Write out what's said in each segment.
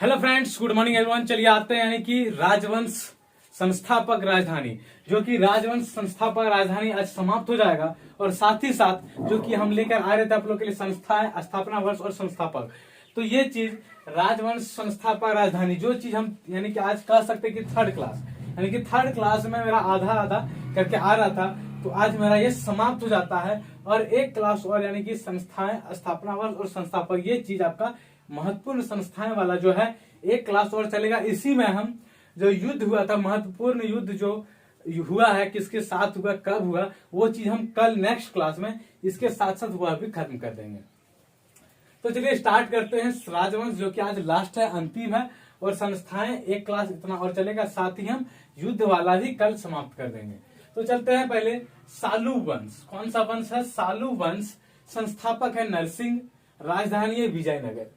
Hello friends, good morning everyone. चलिए आते हैं यानी कि राजवंश संस्थापक राजधानी, जो कि राजवंश संस्थापक राजधानी आज समाप्त हो जाएगा। और साथ ही साथ जो कि हम लेकर आ रहे थे आप लोग के लिए संस्थाएं, स्थापना वर्ष और संस्थापक, तो ये चीज राजवंश संस्थापक राजधानी जो चीज हम यानी कि आज कह सकते हैं कि थर्ड क्लास, यानी कि थर्ड क्लास में मेरा आधा आधा करके आ रहा था, तो आज मेरा ये समाप्त हो जाता है। और एक क्लास और यानी कि संस्थाएं, स्थापना वर्ष और संस्थापक, ये चीज आपका महत्वपूर्ण संस्थाएं वाला जो है एक क्लास और चलेगा। इसी में हम जो युद्ध हुआ था, महत्वपूर्ण युद्ध जो हुआ है, किसके साथ हुआ, कब हुआ, वो चीज हम कल नेक्स्ट क्लास में इसके साथ साथ वह भी खत्म कर देंगे। तो चलिए स्टार्ट करते हैं राजवंश, जो कि आज लास्ट है, अंतिम है। और संस्थाएं एक क्लास इतना और चलेगा, साथ ही हम युद्ध वाला भी कल समाप्त कर देंगे। तो चलते हैं पहले सालू वंश। कौन सा वंश है? सालू वंश। संस्थापक है नरसिंह, राजधानी है विजयनगर।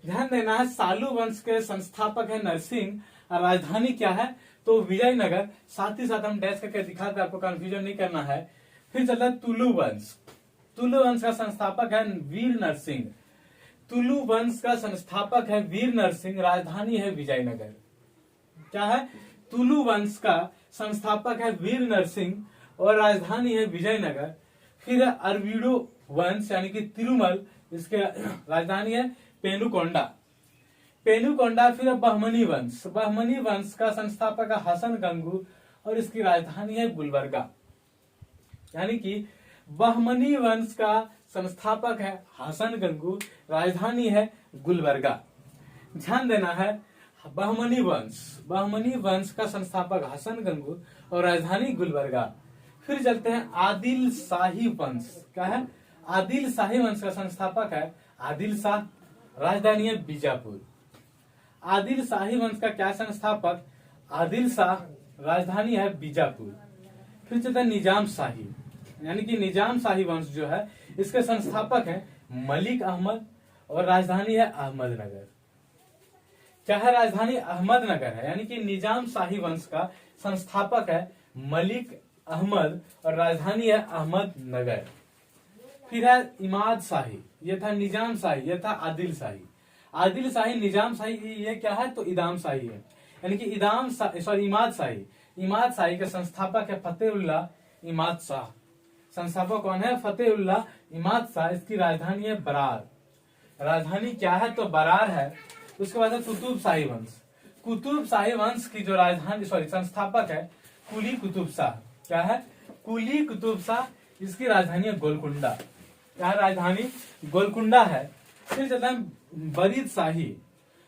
ध्यान देना है, सालू वंश के संस्थापक है नरसिंह और राजधानी क्या है? तो विजयनगर। साथ ही साथ हम डैश करके दिखाते, आपको कंफ्यूजन नहीं करना है। फिर चलता है तुलु वंश। तुलु वंश का संस्थापक है वीर नरसिंह। तुलु वंश का संस्थापक है वीर नरसिंह, राजधानी है विजयनगर। क्या है? तुलु वंश का संस्थापक है वीर नरसिंह और राजधानी है विजयनगर। फिर अरविडो वंश यानी कि तिरुमल, इसके राजधानी है पेनुकोंडा। पेनुकोंडा। फिर बहमनी वंश। बहमनी वंश का संस्थापक है हसन गंगू और इसकी राजधानी है गुलबर्गा। यानी कि बहमनी वंश का संस्थापक है हसन गंगू, राजधानी है गुलबर्गा। ध्यान देना है, बहमनी वंश का संस्थापक हसन गंगू और राजधानी गुलबर्गा। फिर चलते हैं आदिल शाही वंश। क्या है? आदिल शाही वंश का संस्थापक है आदिल शाह, राजधानी है बीजापुर। आदिल शाही वंश का क्या संस्थापक? आदिल शाह, राजधानी है बीजापुर। फिर चलता है निजाम शाही, यानी कि निजाम शाही वंश जो है, इसके संस्थापक है मलिक अहमद और राजधानी है अहमदनगर। क्या है? राजधानी अहमदनगर है। यानी कि निजाम शाही वंश का संस्थापक है मलिक अहमद और राजधानी है अहमदनगर। फिर है इमाद शाही, ये था निजाम शाही, ये था आदिल शाही। आदिल शाही, निजाम शाही, ये क्या है? तो इदाम शाही है। यानी कि इमाद शाही। इमाद शाही के संस्थापक है फतेहुल्लाह इमाद शाह। संस्थापक कौन है? फतेहुल्लाह इमाद शाह। इसकी राजधानी है बरार। राजधानी क्या है? तो बरार है। उसके बाद है कुतुब शाही वंश। कुतुब शाही वंश की जो राजधानी संस्थापक है कुली कुतुब शाह। क्या है? कुली कुतुब शाह। इसकी राजधानी है गोलकुंडा। क्या राजधानी? गोलकुंडा है। फिर चलता है बरीद शाही।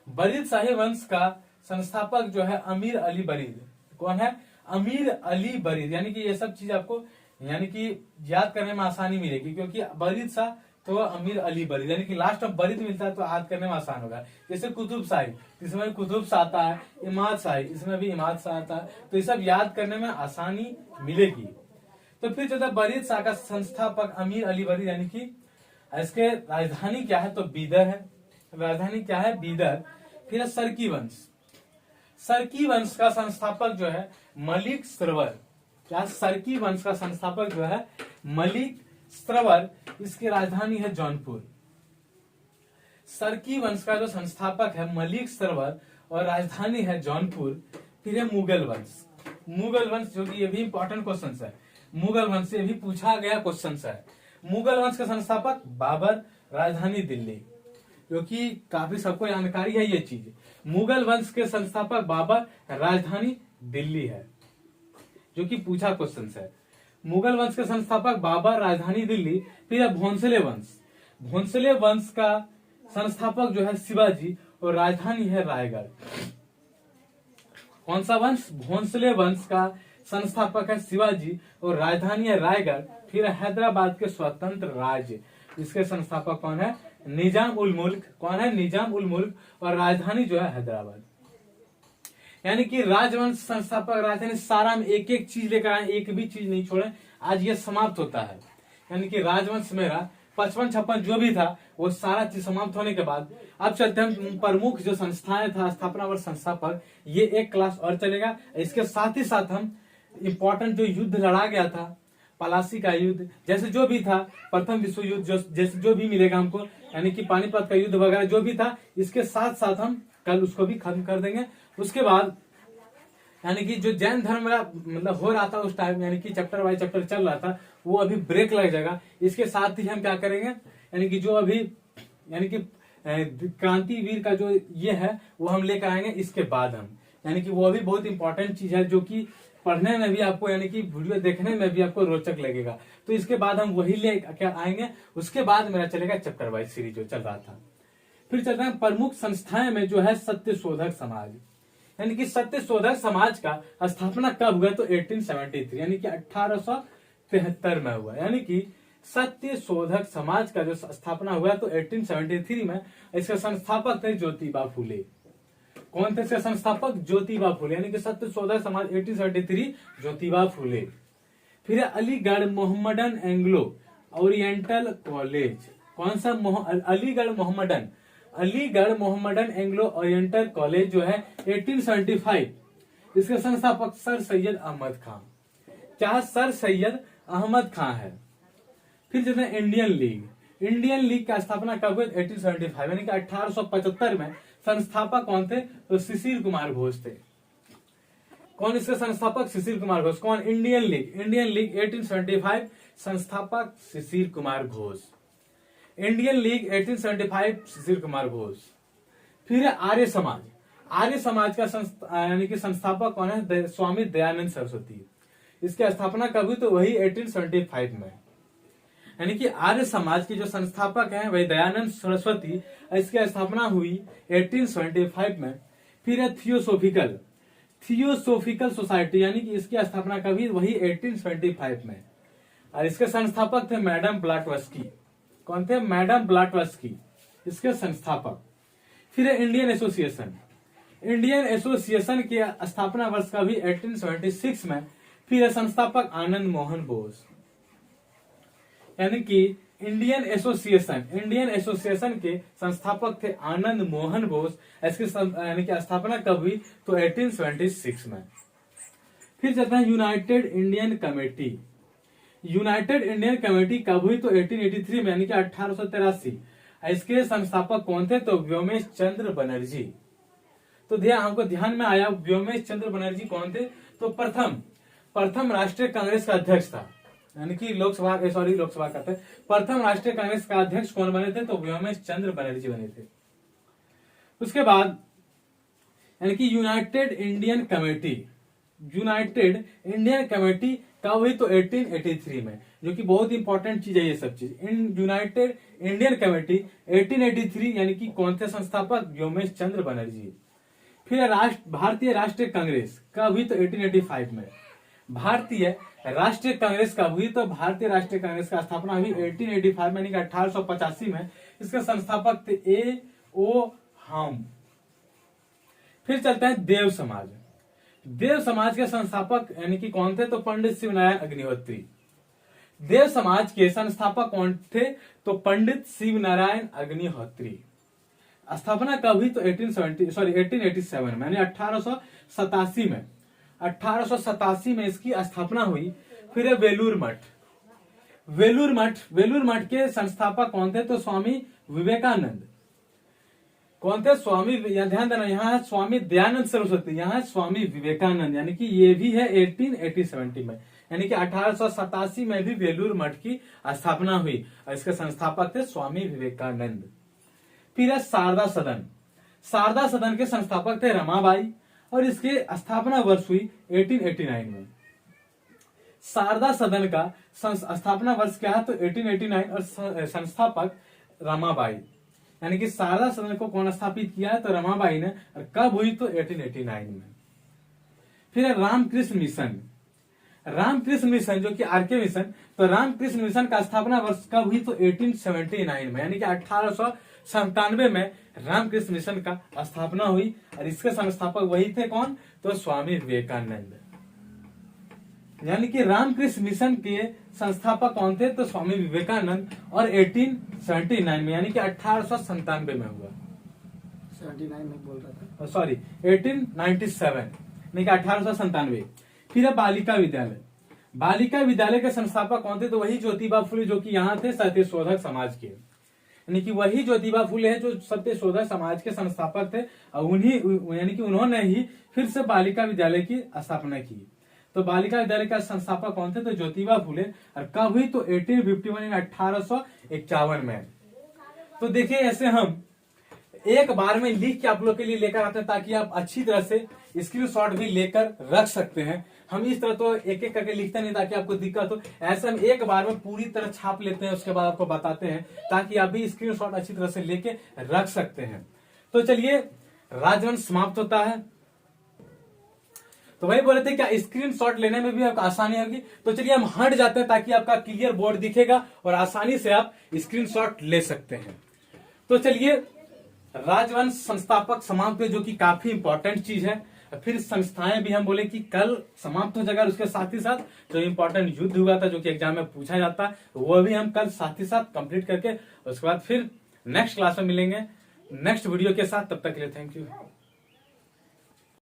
बरीद शाही वंश का संस्थापक जो है अमीर अली बरीद। कौन है? अमीर अली बरीद। यानी कि ये सब चीज आपको यानी कि याद करने में आसानी मिलेगी, क्योंकि बरीद शाह तो अमीर अली बरीद, यानी कि लास्ट ऑफ बरीद मिलता है तो याद करने में आसान होगा। जैसे कुतुब शाही, इसमें कुतुब शाह आता है। इमाद शाही, इसमें भी इमाद शाह आता है। तो ये सब याद करने में आसानी मिलेगी। तो फिर चलता बरीद शाह का संस्थापक अमीर अली बरीद, यानी कि इसके राजधानी क्या है? तो बीदर है। राजधानी क्या है? बीदर। फिर सरकी वंश। सरकी वंश का संस्थापक जो है मलिक श्रवर। क्या? सरकी वंश का संस्थापक जो है मलिक श्रवर, इसकी राजधानी है जौनपुर। सरकी वंश का जो संस्थापक है मलिक श्रवर और राजधानी है जौनपुर। फिर है मुगल वंश। मुगल वंश, जो कि ये भी इंपॉर्टेंट क्वेश्चन है। मुगल वंश से भी पूछा गया क्वेश्चन है। मुगल वंश का संस्थापक बाबर, राजधानी दिल्ली, क्योंकि काफी सबको जानकारी है ये चीज। मुगल वंश के संस्थापक बाबर, राजधानी दिल्ली है, जो कि पूछा क्वेश्चन है। मुगल वंश के संस्थापक बाबर, राजधानी दिल्ली। फिर भोंसले वंश। भोंसले वंश का संस्थापक जो है शिवाजी और राजधानी है रायगढ़। कौन सा वंश? भोंसले वंश का संस्थापक है शिवाजी और राजधानी है रायगढ़। फिर हैदराबाद के स्वतंत्र राज्य, इसके संस्थापक कौन है? निजाम उल मुल्क। कौन है? निजाम उल मुल्क और राजधानी जो है हैदराबाद। यानी कि राजवंश संस्थापक राजधानी, सारा में एक एक चीज लेकर आए, एक भी चीज नहीं छोड़े। आज ये समाप्त होता है। यानी कि राजवंश मेरा 55-56 जो भी था वो सारा चीज समाप्त होने के बाद अब चलते हैं प्रमुख जो संस्थाएं था, स्थापना वर्ष संस्थापक, ये एक क्लास और चलेगा। इसके साथ ही साथ हम इम्पोर्टेंट जो युद्ध लड़ा गया था पलासी का युद्ध, जैसे जो भी था, प्रथम विश्व युद्ध, जैसे जो भी मिलेगा हमको, यानी कि पानीपत का युद्ध वगैरह जो भी था, इसके साथ साथ हम कल उसको भी खत्म कर देंगे। उसके बाद यानी कि जो जैन धर्म मेरा मतलब हो रहा था उस टाइम, यानी कि चैप्टर बाय चैप्टर चल रहा था, वो अभी ब्रेक लग जाएगा। इसके साथ ही हम क्या करेंगे, यानी कि जो अभी यानी कि क्रांतिवीर का जो ये है वो हम लेकर आएंगे इसके बाद हम, यानी कि वो अभी बहुत इंपॉर्टेंट चीज है जो कि पढ़ने में भी आपको, यानी कि वीडियो देखने में भी आपको रोचक लगेगा। तो इसके बाद हम वही ले क्या आएंगे। उसके बाद मेरा चलेगा चैप्टर वाइज सीरीज जो चल रहा था। फिर चलते हैं प्रमुख संस्थाएं में जो है सत्य शोधक समाज, यानी कि सत्य शोधक समाज का स्थापना कब हुआ, तो 1873 यानी कि 1873 में हुआ। यानी कि सत्य शोधक समाज का जो स्थापना हुआ तो 1873 में। इसके संस्थापक थे ज्योतिबा फूले। कौन थे इसके संस्थापक? ज्योतिबा फूले, यानी कि सत्य शोधक समाज 1873 ज्योतिबा फूले। फिर Aligarh Mohammedan Anglo oriental college, कौन सा? Aligarh Mohammedan Anglo oriental college जो है 1875। इसके संस्थापक सर सैयद अहमद खान। क्या सर सैयद अहमद खान है। फिर चलते हैं इंडियन लीग का स्थापना कब हुई? 1875 यानी कि 1875 में। संस्थापक कौन थे? तो शिशिर कुमार घोष थे। कौन इसके संस्थापक? शिशिर कुमार घोष। कौन? इंडियन लीग 1875, संस्थापक शिशिर कुमार घोष। Indian league 1875 Shishir Kumar Ghosh. फिर आर्य समाज का यानी कि संस्थापक कौन है? स्वामी दयानंद सरस्वती। इसकी स्थापना कब हुई? तो वही 1875 में। यानी कि आर्य समाज के जो संस्थापक हैं वही दयानंद सरस्वती। इसकी स्थापना हुई 1875 में। फिर है थियोसोफिकल सोसाइटी, यानी कि इसकी स्थापना कब हुई? वही 1875 में। और इसके संस्थापक थे मैडम ब्लाटवस्की। कौन थे? मैडम ब्लाटवस्की इसके संस्थापक। फिर है इंडियन एसोसिएशन की स्थापना वर्ष का भी 1876 में। फिर है संस्थापक आनंद मोहन बोस। यानी कि इंडियन एसोसिएशन के संस्थापक थे आनंद मोहन बोस। इसकी यानी कि स्थापना कब हुई? तो 1876 में। फिर चलता है यूनाइटेड इंडियन कमेटी कब हुई? तो 1883 में, यानी कि 1883। इसके संस्थापक कौन थे? तो व्योमेश चंद्र बनर्जी। तो हमको ध्यान में आया व्योमेश चंद्र बनर्जी कौन थे? तो प्रथम राष्ट्रीय कांग्रेस का अध्यक्ष था, यानी कि लोकसभा का प्रथम राष्ट्रीय कांग्रेस का अध्यक्ष कौन बने थे? तो व्योमेश चंद्र बनर्जी बने थे। उसके बाद यानी कि यूनाइटेड इंडियन कमेटी कब हुई? तो 1883 में, जो कि बहुत इंपॉर्टेंट चीज है ये सब चीज। यूनाइटेड इंडियन कमेटी 1883, यानी कि कौन थे संस्थापक? व्योमेश चंद्र बनर्जी। फिर भारतीय राष्ट्रीय कांग्रेस कब हुई? तो 1885 में। भारतीय राष्ट्रीय कांग्रेस कब हुई? तो भारतीय राष्ट्रीय कांग्रेस का स्थापना हुई 1885 में, यानी कि 1885 में। इसके संस्थापक थे A.O. हम। फिर चलते हैं देव समाज के संस्थापक यानी कि कौन थे? तो पंडित शिवनारायण अग्निहोत्री। देव समाज के संस्थापक कौन थे? तो पंडित शिवनारायण अग्निहोत्री। स्थापना कब हुई? तो 1887 में, यानी 1887 में। 1887 में इसकी स्थापना हुई। फिर है वेलूर मठ के संस्थापक कौन थे? तो स्वामी विवेकानंद। कौन थे? ध्यान देना, यहाँ है स्वामी दयानंद सरस्वती, यहाँ है स्वामी विवेकानंद, यानी कि ये भी है 1887 में। यानी कि 1887 में भी वेलूर मठ की स्थापना हुई और इसके संस्थापक थे स्वामी विवेकानंद। फिर है शारदा सदन के संस्थापक थे रमाबाई और इसकी स्थापना वर्ष हुई 1889 में। शारदा सदन का स्थापना वर्ष क्या है? तो 1889 और संस्थापक रमाबाई। यानी कि शारदा सदन को कौन स्थापित किया है? तो रमाबाई ने। और कब हुई? तो 1889 में। फिर है रामकृष्ण मिशन जो कि आरके मिशन। तो रामकृष्ण मिशन का स्थापना वर्ष कब हुई? तो 1879 में, यानी कि 1897 में रामकृष्ण मिशन का स्थापना हुई और इसके संस्थापक वही थे कौन? तो स्वामी विवेकानंद। यानी कि रामकृष्ण मिशन के संस्थापक कौन थे? तो स्वामी विवेकानंद। और 1879 में, यानी कि 1897 में हुआ। 79 में बोल रहा था, सॉरी 1897 यानी कि 1897। फिर है बालिका बालिका विद्यालय के संस्थापक कौन थे? तो वही ज्योतिबा फुले, जो कि यहाँ थे सत्य शोधक समाज के, यानी कि वही ज्योतिबा फुले हैं जो सत्य शोधक समाज के संस्थापक थे, और उन्हीं यानी कि उन्होंने ही फिर से बालिका विद्यालय की स्थापना की। तो बालिका विद्यालय का संस्थापक कौन थे? तो ज्योतिबा फुले। और कब हुई? तो 1851 यानी 1851 में। तो देखिए ऐसे हम एक बार में लिख के आप लोग के लिए लेकर आते हैं ताकि आप अच्छी तरह से स्क्रीनशॉट भी लेकर रख सकते हैं। हम इस तरह तो एक एक करके लिखते नहीं ताकि आपको दिक्कत हो, ऐसे हम एक बार में पूरी तरह छाप लेते हैं, उसके बाद आपको बताते हैं ताकि आप भी स्क्रीनशॉट अच्छी तरह से लेके रख सकते हैं। तो चलिए राजवंश समाप्त होता है। तो वही बोले थे क्या स्क्रीनशॉट लेने में भी आपको आसानी होगी। तो चलिए हम हट जाते हैं ताकि आपका क्लियर बोर्ड दिखेगा और आसानी से आप स्क्रीनशॉट ले सकते हैं। तो चलिए राजवंश संस्थापक समाप्त हुए, जो कि काफी इंपॉर्टेंट चीज है। फिर संस्थाएं भी हम बोले कि कल समाप्त हो जाएगा, उसके साथ ही साथ जो इंपॉर्टेंट युद्ध हुआ था जो कि एग्जाम में पूछा जाता है वो भी हम कल साथ ही साथ कंप्लीट करके उसके बाद फिर नेक्स्ट क्लास में मिलेंगे नेक्स्ट वीडियो के साथ। तब तक के लिए थैंक यू।